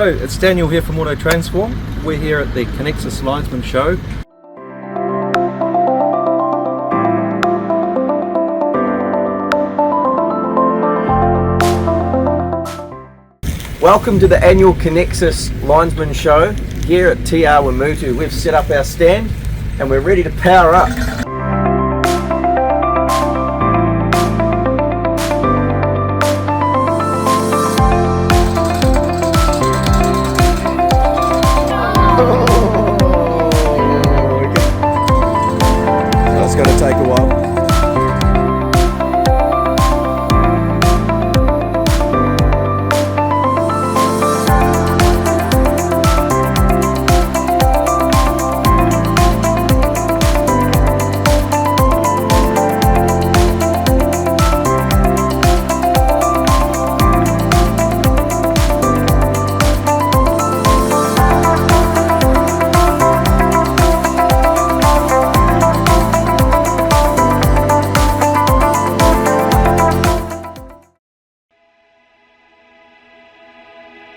Hello, it's Daniel here from Auto Transform. We're here at the Connexis Linesman Show. Welcome to the annual Connexis Linesman Show here at TR Wamutu. We've set up our stand and we're ready to power up. It's going to take a while.